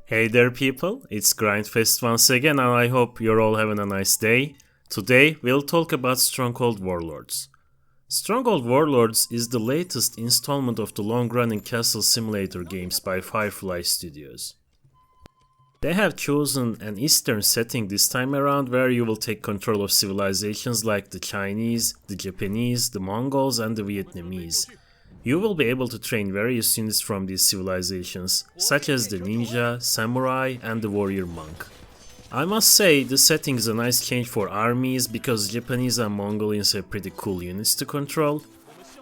Hey there people, it's Grindfest once again and I hope you're all having a nice day. Today we'll talk about Stronghold Warlords. Stronghold Warlords is the latest installment of the long-running castle simulator games by Firefly Studios. They have chosen an eastern setting this time around where you will take control of civilizations like the Chinese, the Japanese, the Mongols and the Vietnamese. You will be able to train various units from these civilizations, such as the ninja, samurai and the warrior monk. I must say, the setting is a nice change for armies because Japanese and Mongolians have pretty cool units to control.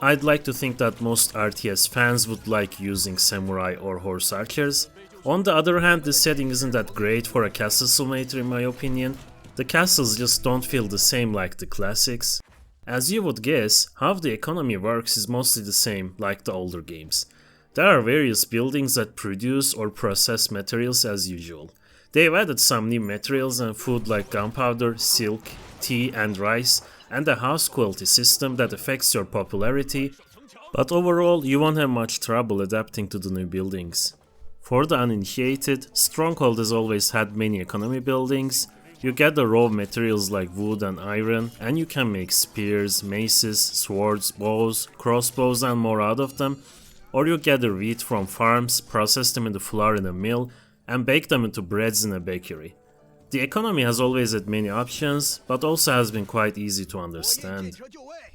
I'd like to think that most RTS fans would like using samurai or horse archers. On the other hand, the setting isn't that great for a castle simulator in my opinion. The castles just don't feel the same like the classics. As you would guess, how the economy works is mostly the same like the older games. There are various buildings that produce or process materials as usual. They've added some new materials and food like gunpowder, silk, tea and rice, and a house quality system that affects your popularity, but overall you won't have much trouble adapting to the new buildings. For the uninitiated, Stronghold has always had many economy buildings. You get the raw materials like wood and iron, and you can make spears, maces, swords, bows, crossbows and more out of them. Or you gather wheat from farms, process them into flour in a mill, and bake them into breads in a bakery. The economy has always had many options, but also has been quite easy to understand.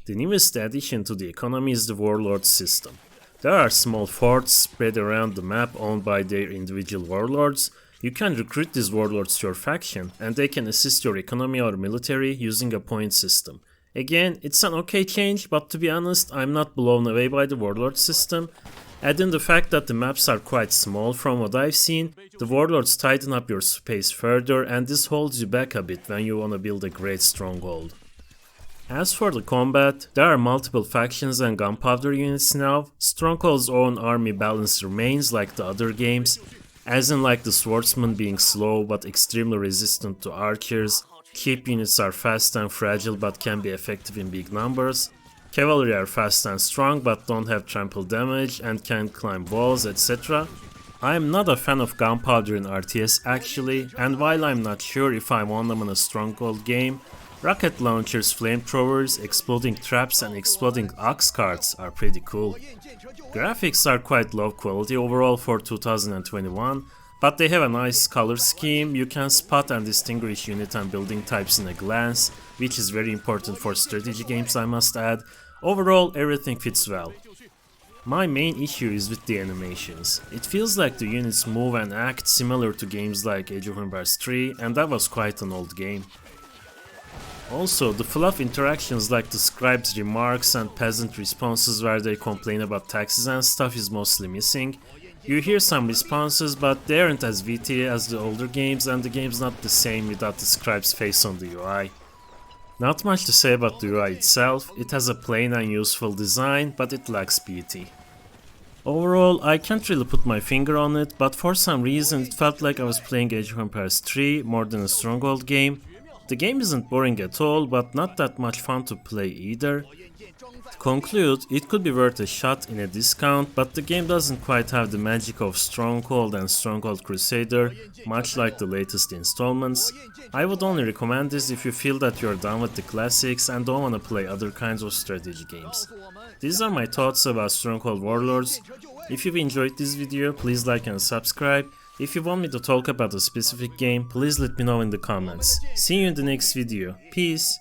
The newest addition to the economy is the Warlord System. There are small forts spread around the map owned by their individual warlords. You can recruit these warlords to your faction, and they can assist your economy or military using a point system. Again, it's an okay change, but to be honest, I'm not blown away by the warlord system. Add in the fact that the maps are quite small from what I've seen, the warlords tighten up your space further, and this holds you back a bit when you wanna build a great stronghold. As for the combat, there are multiple factions and gunpowder units now. Stronghold's own army balance remains like the other games, as in like the swordsman being slow but extremely resistant to archers, keep units are fast and fragile but can be effective in big numbers, cavalry are fast and strong but don't have trample damage and can climb walls, etc. I am not a fan of gunpowder in RTS actually, and while I'm not sure if I want them in a Stronghold game, rocket launchers, flamethrowers, exploding traps and exploding ox carts are pretty cool. Graphics are quite low quality overall for 2021, but they have a nice color scheme. You can spot and distinguish unit and building types in a glance, which is very important for strategy games I must add. Overall, everything fits well. My main issue is with the animations. It feels like the units move and act similar to games like Age of Empires 3, and that was quite an old game. Also, the fluff interactions like the scribes' remarks and peasant responses where they complain about taxes and stuff is mostly missing. You hear some responses, but they aren't as witty as the older games, and the game's not the same without the scribe's face on the UI. Not much to say about the UI itself. It has a plain and useful design, but it lacks beauty. Overall, I can't really put my finger on it, but for some reason it felt like I was playing Age of Empires 3 more than a Stronghold game. The game isn't boring at all, but not that much fun to play either. To conclude, it could be worth a shot in a discount, but the game doesn't quite have the magic of Stronghold and Stronghold Crusader, much like the latest installments. I would only recommend this if you feel that you're done with the classics and don't want to play other kinds of strategy games. These are my thoughts about Stronghold Warlords. If you've enjoyed this video, please like and subscribe. If you want me to talk about a specific game, please let me know in the comments. See you in the next video. Peace!